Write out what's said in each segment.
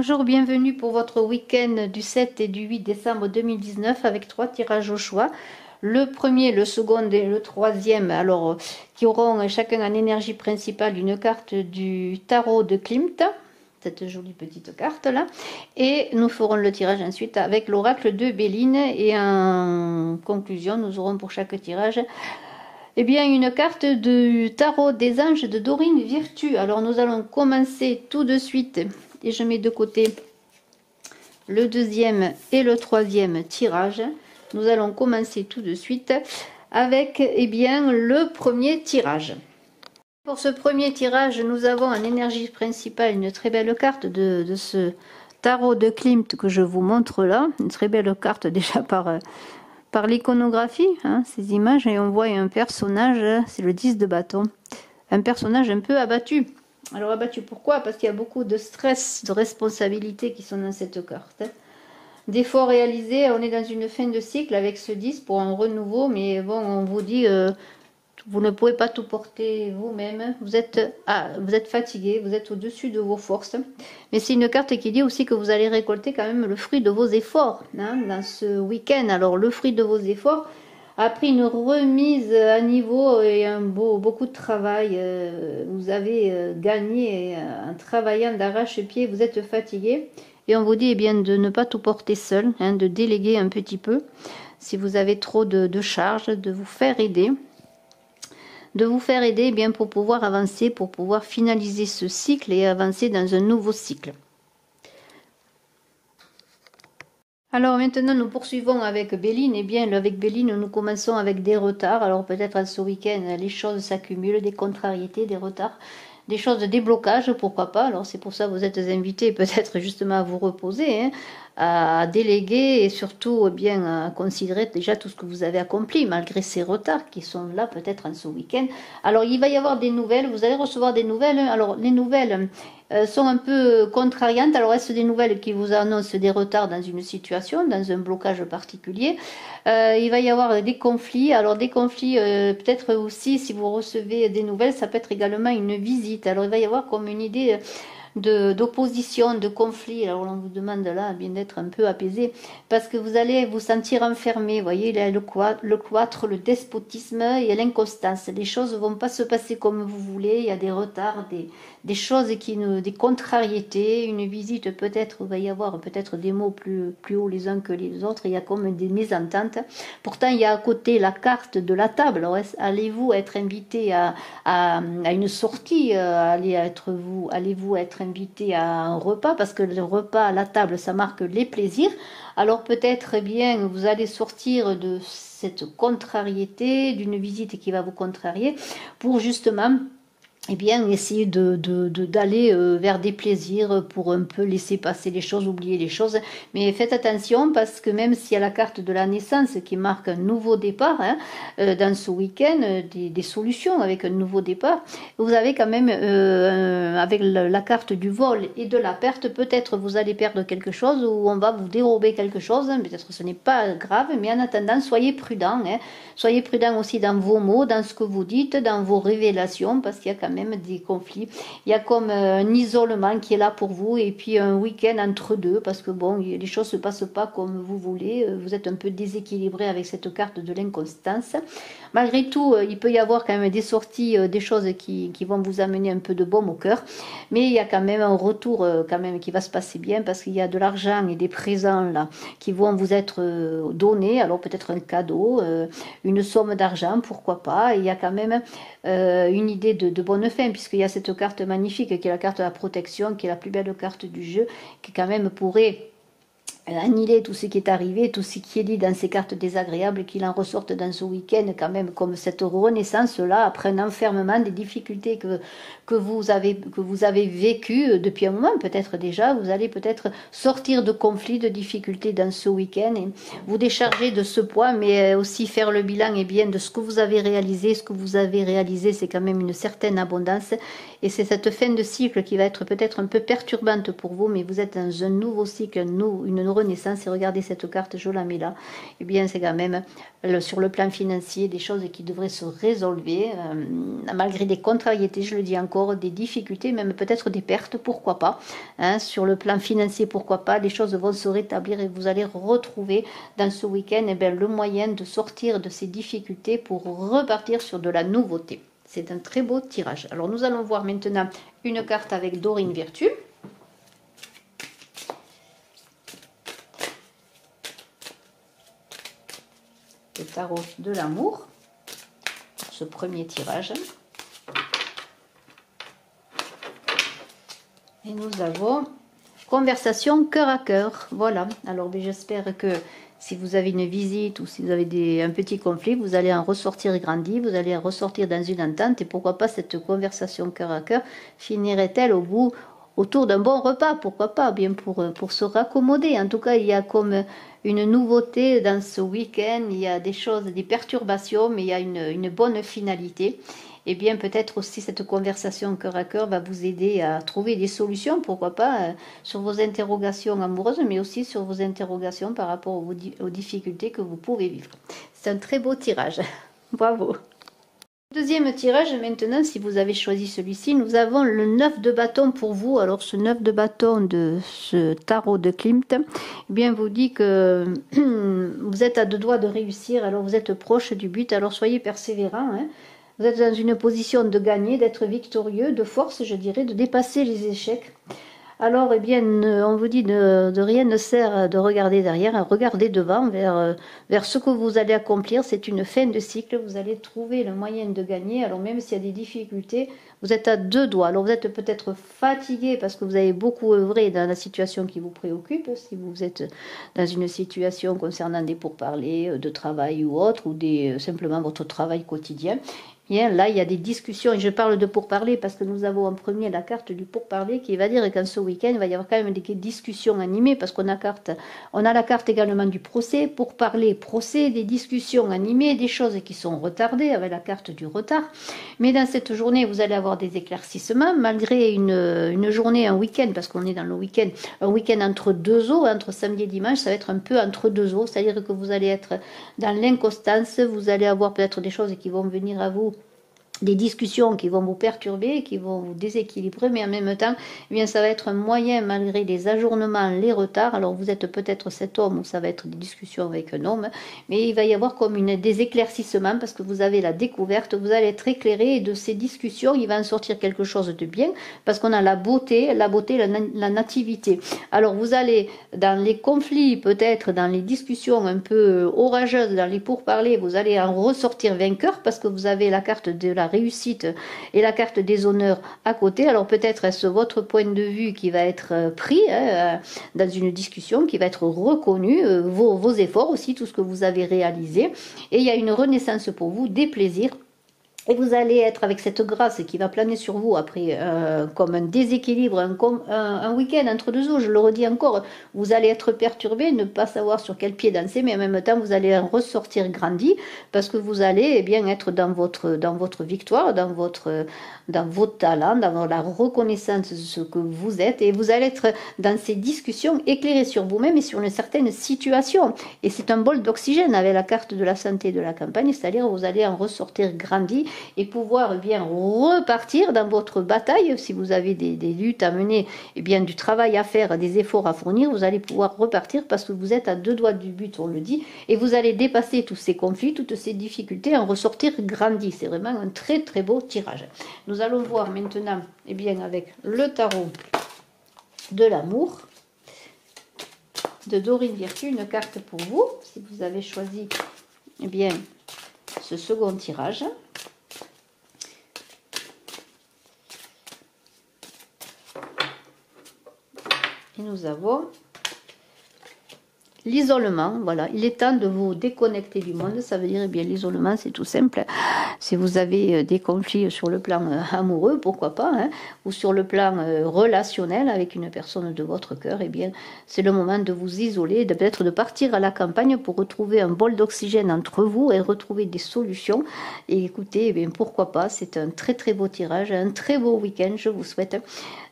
Bonjour, bienvenue pour votre week-end du 7 et du 8 décembre 2019 avec 3 tirages au choix. Le premier, le second et le troisième, alors qui auront chacun en énergie principale une carte du tarot de Klimt, cette jolie petite carte là, et nous ferons le tirage ensuite avec l'oracle de Béline, et en conclusion nous aurons pour chaque tirage une carte du tarot des anges de Dorine Virtue. Alors nous allons commencer tout de suite, et je mets de côté le deuxième et le troisième tirage. Nous allons commencer tout de suite avec le premier tirage. Pour ce premier tirage, nous avons en énergie principale une très belle carte de ce tarot de Klimt que je vous montre là. Une très belle carte déjà par l'iconographie, hein, ces images, et on voit un personnage, c'est le 10 de bâton, un personnage un peu abattu. Alors abattu pourquoi? Parce qu'il y a beaucoup de stress, de responsabilités qui sont dans cette carte. D'efforts réalisés, on est dans une fin de cycle avec ce 10 pour un renouveau, mais bon, on vous dit, vous ne pouvez pas tout porter vous-même, vous êtes fatigué, vous êtes au-dessus de vos forces. Mais c'est une carte qui dit aussi que vous allez récolter quand même le fruit de vos efforts, hein, dans ce week-end. Alors le fruit de vos efforts a pris une remise à niveau et beaucoup de travail. Vous avez gagné en travaillant d'arrache-pied, vous êtes fatigué. Et on vous dit de ne pas tout porter seul, hein, de déléguer un petit peu. Si vous avez trop de charges, de vous faire aider. Pour pouvoir avancer, pour pouvoir finaliser ce cycle et avancer dans un nouveau cycle. Alors maintenant nous poursuivons avec Béline. Avec Béline nous commençons avec des retards. Alors peut-être ce week-end les choses s'accumulent, des contrariétés, des retards, des choses, des blocages, pourquoi pas. Alors c'est pour ça que vous êtes invités peut-être justement à vous reposer, hein, à déléguer et surtout à considérer déjà tout ce que vous avez accompli malgré ces retards qui sont là peut-être en ce week-end. Alors il va y avoir des nouvelles, vous allez recevoir des nouvelles. Alors les nouvelles sont un peu contrariantes. Alors est-ce des nouvelles qui vous annoncent des retards dans une situation, dans un blocage particulier? Il va y avoir des conflits. Alors des conflits peut-être aussi, si vous recevez des nouvelles, ça peut être également une visite. Alors il va y avoir comme une idée d'opposition, de conflit. Alors on vous demande là d'être un peu apaisé parce que vous allez vous sentir enfermé. Vous voyez, il y a le cloître, le despotisme et l'inconstance. Les choses ne vont pas se passer comme vous voulez. Il y a des retards, des choses des contrariétés. Une visite peut-être, il va y avoir peut-être des mots plus hauts les uns que les autres. Il y a comme des mésententes. Pourtant il y a à côté la carte de la table. Alors allez-vous être invité à une sortie? Allez-vous être invité à un repas? Parce que le repas à la table, ça marque les plaisirs. Alors peut-être vous allez sortir de cette contrariété, d'une visite qui va vous contrarier, pour justement essayer d'aller vers des plaisirs, pour un peu laisser passer les choses, oublier les choses. Mais faites attention parce que même s'il y a la carte de la naissance qui marque un nouveau départ, hein, dans ce week-end, des solutions avec un nouveau départ, vous avez quand même avec la carte du vol et de la perte, peut-être vous allez perdre quelque chose ou on va vous dérober quelque chose. Peut-être ce n'est pas grave, mais en attendant, soyez prudents. Hein. Soyez prudents aussi dans vos mots, dans ce que vous dites, dans vos révélations, parce qu'il y a quand même des conflits. Il y a comme un isolement qui est là pour vous, et puis un week-end entre deux, parce que bon, les choses se passent pas comme vous voulez. Vous êtes un peu déséquilibré avec cette carte de l'inconstance. Malgré tout, il peut y avoir quand même des sorties, des choses qui vont vous amener un peu de baume au cœur, mais il y a quand même un retour quand même qui va se passer bien, parce qu'il y a de l'argent et des présents là qui vont vous être donnés. Alors peut-être un cadeau, une somme d'argent, pourquoi pas. Et il y a quand même une idée de bonne fin, puisqu'il y a cette carte magnifique qui est la carte de la protection, qui est la plus belle carte du jeu, qui quand même pourrait annihiler tout ce qui est arrivé, tout ce qui est dit dans ces cartes désagréables, qu'il en ressorte dans ce week-end quand même comme cette renaissance-là, après un enfermement, des difficultés que vous avez vécues depuis un moment, peut-être déjà, vous allez peut-être sortir de conflits, de difficultés dans ce week-end, et vous décharger de ce poids, mais aussi faire le bilan de ce que vous avez réalisé. Ce que vous avez réalisé, c'est quand même une certaine abondance, et c'est cette fin de cycle qui va être peut-être un peu perturbante pour vous, mais vous êtes dans un nouveau cycle, une renaissance. Et regardez cette carte, je la mets là. Eh bien, c'est quand même sur le plan financier des choses qui devraient se résolver, malgré des contrariétés, je le dis encore, des difficultés, même peut-être des pertes, pourquoi pas. Hein, sur le plan financier, pourquoi pas, les choses vont se rétablir et vous allez retrouver dans ce week-end eh bien, le moyen de sortir de ces difficultés pour repartir sur de la nouveauté. C'est un très beau tirage. Alors nous allons voir maintenant une carte avec Dorine Virtue. Le tarot de l'amour. Ce premier tirage. Et nous avons conversation cœur à cœur. Voilà. Alors j'espère que si vous avez une visite ou si vous avez un petit conflit, vous allez en ressortir grandi, vous allez en ressortir dans une entente. Et pourquoi pas cette conversation cœur à cœur finirait-elle autour d'un bon repas? Pourquoi pas? Bien pour se raccommoder. En tout cas, il y a comme une nouveauté dans ce week-end. Il y a des choses, des perturbations, mais il y a une bonne finalité. Et bien peut-être aussi cette conversation cœur à cœur va vous aider à trouver des solutions, pourquoi pas, sur vos interrogations amoureuses, mais aussi sur vos interrogations par rapport aux difficultés que vous pouvez vivre. C'est un très beau tirage. Bravo. Deuxième tirage maintenant, si vous avez choisi celui-ci, nous avons le 9 de bâton pour vous. Alors ce 9 de bâton de ce tarot de Klimt, eh bien vous dit que vous êtes à deux doigts de réussir, alors vous êtes proche du but, alors soyez persévérants, hein. Vous êtes dans une position de gagner, d'être victorieux, de force, je dirais, de dépasser les échecs. Alors, eh bien, on vous dit de rien ne sert de regarder derrière, regardez devant, vers ce que vous allez accomplir. C'est une fin de cycle, vous allez trouver le moyen de gagner. Alors, même s'il y a des difficultés, vous êtes à deux doigts. Alors, vous êtes peut-être fatigué parce que vous avez beaucoup œuvré dans la situation qui vous préoccupe. Si vous êtes dans une situation concernant des pourparlers de travail ou autre, ou simplement votre travail quotidien, bien, là, il y a des discussions, et je parle de pourparler parce que nous avons en premier la carte du pourparler qui va dire qu'en ce week-end, il va y avoir quand même des discussions animées parce qu'on a la carte également du procès, pourparler, procès, des discussions animées, des choses qui sont retardées avec la carte du retard. Mais dans cette journée, vous allez avoir des éclaircissements malgré une journée, un week-end, parce qu'on est dans le week-end, un week-end entre deux eaux, entre samedi et dimanche, ça va être un peu entre deux eaux, c'est-à-dire que vous allez être dans l'inconstance, vous allez avoir peut-être des choses qui vont venir à vous, des discussions qui vont vous perturber, qui vont vous déséquilibrer, mais en même temps, eh bien, ça va être un moyen, malgré les ajournements, les retards. Alors, vous êtes peut-être cet homme où ça va être des discussions avec un homme, mais il va y avoir comme des éclaircissements parce que vous avez la découverte, vous allez être éclairé et de ces discussions, il va en sortir quelque chose de bien parce qu'on a la beauté, la nativité. Alors, vous allez dans les conflits, peut-être dans les discussions un peu orageuses, dans les pourparlers, vous allez en ressortir vainqueur parce que vous avez la carte de la réussite et la carte des honneurs à côté. Alors peut-être est-ce votre point de vue qui va être pris dans une discussion, qui va être reconnu, vos efforts aussi, tout ce que vous avez réalisé. Et il y a une renaissance pour vous, des plaisirs. Et vous allez être avec cette grâce qui va planer sur vous après comme un déséquilibre, un week-end entre deux eaux, je le redis encore, vous allez être perturbé, ne pas savoir sur quel pied danser, mais en même temps vous allez en ressortir grandi parce que vous allez eh bien être dans votre victoire, dans vos talents, dans la reconnaissance de ce que vous êtes, et vous allez être dans ces discussions éclairées sur vous-même et sur une certaine situation. Et c'est un bol d'oxygène avec la carte de la santé de la campagne, c'est-à-dire vous allez en ressortir grandi et pouvoir bien repartir dans votre bataille. Si vous avez des luttes à mener, et bien du travail à faire, des efforts à fournir, vous allez pouvoir repartir parce que vous êtes à deux doigts du but, on le dit, et vous allez dépasser tous ces conflits, toutes ces difficultés, en ressortir grandi. C'est vraiment un très très beau tirage. Nous allons voir maintenant, eh bien, avec le tarot de l'amour de Dorine Virtue, une carte pour vous, si vous avez choisi eh bien, ce second tirage. Et nous avons l'isolement. Voilà, il est temps de vous déconnecter du monde. Ça veut dire, eh bien, l'isolement, c'est tout simple. Si vous avez des conflits sur le plan amoureux, pourquoi pas, hein, ou sur le plan relationnel avec une personne de votre cœur, eh bien, c'est le moment de vous isoler, peut-être de partir à la campagne pour retrouver un bol d'oxygène entre vous et retrouver des solutions. Et écoutez, eh bien, pourquoi pas, c'est un très très beau tirage, un très beau week-end, je vous souhaite,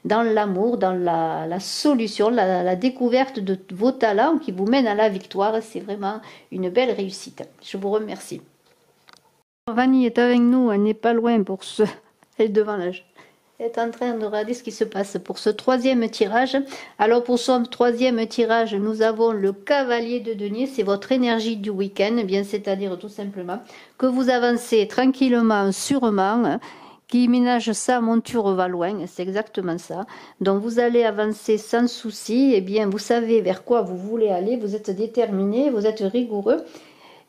dans l'amour, dans la solution, la découverte de vos talents qui vous mènent à la victoire. C'est vraiment une belle réussite. Je vous remercie. Vanny est avec nous, elle n'est pas loin pour ce... Elle est devant l'âge. Elle est en train de regarder ce qui se passe pour ce troisième tirage. Alors pour ce troisième tirage, nous avons le cavalier de denier. C'est votre énergie du week-end, eh bien c'est-à-dire tout simplement que vous avancez tranquillement, sûrement, qui ménage sa monture va loin, c'est exactement ça. Donc vous allez avancer sans souci, eh bien vous savez vers quoi vous voulez aller, vous êtes déterminé, vous êtes rigoureux.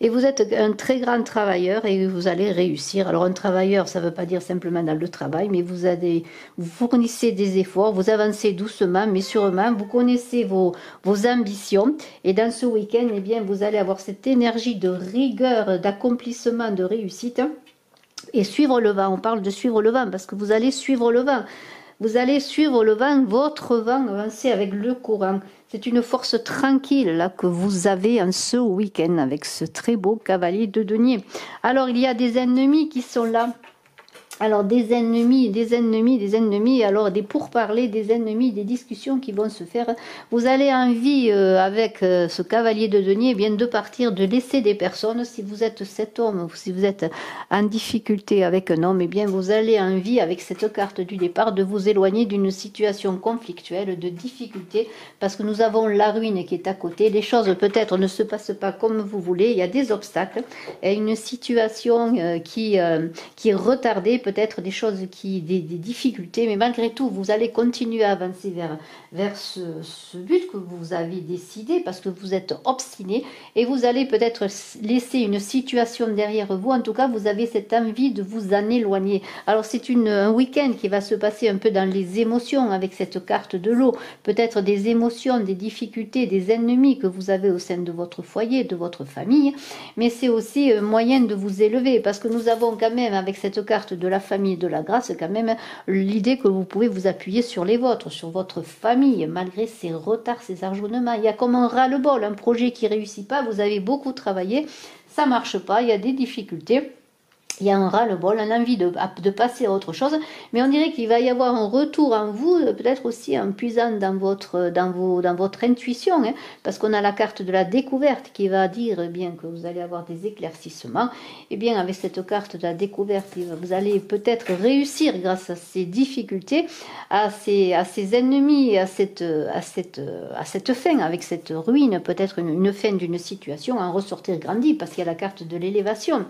Et vous êtes un très grand travailleur et vous allez réussir. Alors un travailleur, ça ne veut pas dire simplement dans le travail, mais vous fournissez des efforts, vous avancez doucement, mais sûrement, vous connaissez vos ambitions. Et dans ce week-end, eh bien, vous allez avoir cette énergie de rigueur, d'accomplissement, de réussite. Et suivre le vent, on parle de suivre le vent, parce que vous allez suivre le vent. Vous allez suivre le vent, votre vent, avancer avec le courant. C'est une force tranquille là que vous avez en ce week-end avec ce très beau cavalier de denier. Alors il y a des ennemis qui sont là. Alors des ennemis, alors des pourparlers, des ennemis, des discussions qui vont se faire. Vous avez envie avec ce cavalier de denier, eh bien de partir, de laisser des personnes. Si vous êtes cet homme, ou si vous êtes en difficulté avec un homme, eh bien vous avez envie avec cette carte du départ de vous éloigner d'une situation conflictuelle, de difficulté, parce que nous avons la ruine qui est à côté. Les choses peut-être ne se passent pas comme vous voulez, il y a des obstacles, et une situation qui est retardée, peut-être des choses des difficultés, mais malgré tout, vous allez continuer à avancer vers ce but que vous avez décidé, parce que vous êtes obstiné, et vous allez peut-être laisser une situation derrière vous. En tout cas, vous avez cette envie de vous en éloigner. Alors, c'est un week-end qui va se passer un peu dans les émotions, avec cette carte de l'eau, peut-être des émotions, des difficultés, des ennemis que vous avez au sein de votre foyer, de votre famille, mais c'est aussi un moyen de vous élever, parce que nous avons quand même, avec cette carte de la famille, de la grâce, quand même l'idée que vous pouvez vous appuyer sur les vôtres, sur votre famille, malgré ces retards, ces arjonnements. Il y a comme un ras-le-bol, un projet qui ne réussit pas, vous avez beaucoup travaillé, ça ne marche pas, il y a des difficultés. Il y a un ras-le-bol, une envie de passer à autre chose, mais on dirait qu'il va y avoir un retour en vous, peut-être aussi en puisant dans votre intuition, hein, parce qu'on a la carte de la découverte qui va dire bien que vous allez avoir des éclaircissements. Et bien avec cette carte de la découverte, vous allez peut-être réussir grâce à ces difficultés, à ces ennemis, à cette fin, avec cette ruine, peut-être une fin d'une situation, en ressortir grandi, parce qu'il y a la carte de l'élévation.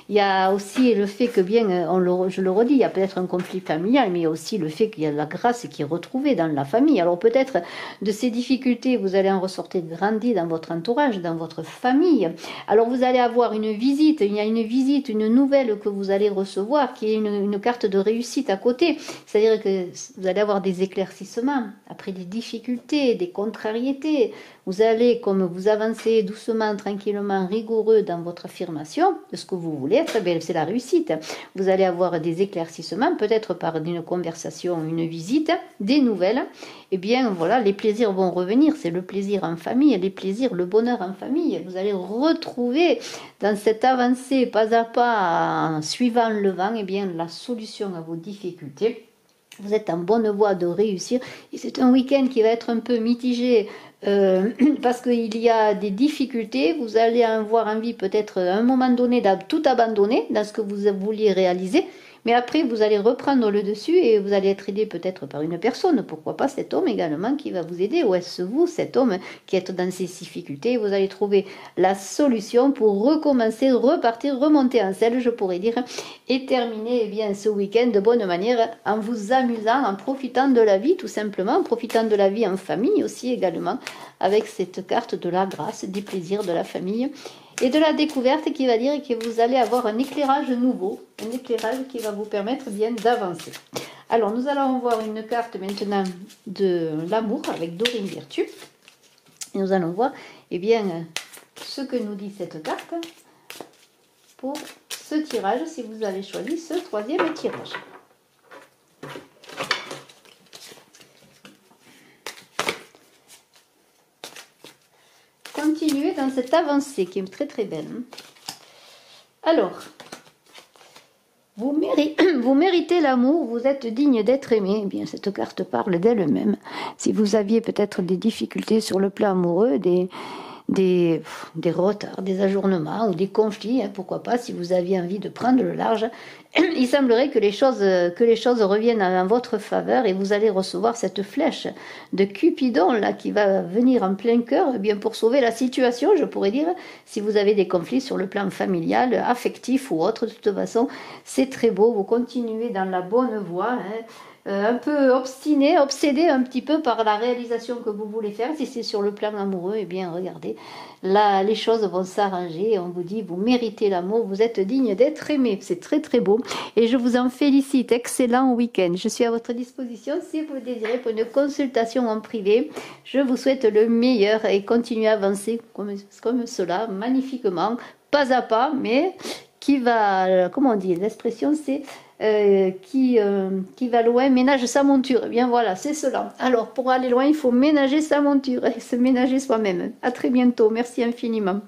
Il y a aussi le fait que, bien, je le redis, il y a peut-être un conflit familial, mais il y a aussi le fait qu'il y a la grâce qui est retrouvée dans la famille. Alors peut-être de ces difficultés, vous allez en ressortir grandi dans votre entourage, dans votre famille. Alors vous allez avoir une visite, il y a une visite, une nouvelle que vous allez recevoir, qui est une carte de réussite à côté. C'est-à-dire que vous allez avoir des éclaircissements, après des difficultés, des contrariétés. Vous allez, comme vous avancez doucement, tranquillement, rigoureux dans votre affirmation de ce que vous voulez être, c'est la réussite. Vous allez avoir des éclaircissements, peut-être par une conversation, une visite, des nouvelles. Et bien voilà, les plaisirs vont revenir. C'est le plaisir en famille, les plaisirs, le bonheur en famille. Vous allez retrouver dans cette avancée, pas à pas, en suivant le vent, et bien la solution à vos difficultés. Vous êtes en bonne voie de réussir. Et c'est un week-end qui va être un peu mitigé parce qu'il y a des difficultés. Vous allez avoir envie peut-être à un moment donné de tout abandonner dans ce que vous vouliez réaliser. Mais après, vous allez reprendre le dessus et vous allez être aidé peut-être par une personne. Pourquoi pas cet homme également qui va vous aider. Ou est-ce vous, cet homme qui est dans ces difficultés? Vous allez trouver la solution pour recommencer, repartir, remonter en selle, je pourrais dire, et terminer bien ce week-end de bonne manière en vous amusant, en profitant de la vie tout simplement, en profitant de la vie en famille aussi également, avec cette carte de la grâce, des plaisirs de la famille. Et de la découverte qui va dire que vous allez avoir un éclairage nouveau, un éclairage qui va vous permettre bien d'avancer. Alors, nous allons voir une carte maintenant de l'amour avec Dorine Virtue. Et nous allons voir, eh bien, ce que nous dit cette carte pour ce tirage si vous avez choisi ce troisième tirage. Continuez dans cette avancée qui est très très belle. Alors, vous méritez l'amour, vous êtes digne d'être aimé. Eh bien, cette carte parle d'elle-même. Si vous aviez peut-être des difficultés sur le plan amoureux, des retards, des ajournements ou des conflits, hein, pourquoi pas, si vous aviez envie de prendre le large, il semblerait que les choses reviennent en votre faveur et vous allez recevoir cette flèche de Cupidon là qui va venir en plein cœur, eh bien pour sauver la situation, je pourrais dire, si vous avez des conflits sur le plan familial, affectif ou autre. De toute façon, c'est très beau, vous continuez dans la bonne voie, hein. Un peu obstiné, obsédé un petit peu par la réalisation que vous voulez faire. Si c'est sur le plan amoureux, eh bien regardez, là les choses vont s'arranger. On vous dit, vous méritez l'amour, vous êtes digne d'être aimé. C'est très très beau et je vous en félicite. Excellent week-end. Je suis à votre disposition si vous le désirez pour une consultation en privé. Je vous souhaite le meilleur et continuez à avancer comme cela, magnifiquement, pas à pas, mais qui va, comment on dit, l'expression c'est qui va loin ménage sa monture. Eh bien voilà, c'est cela. Alors pour aller loin, il faut ménager sa monture et se ménager soi-même. À très bientôt. Merci infiniment.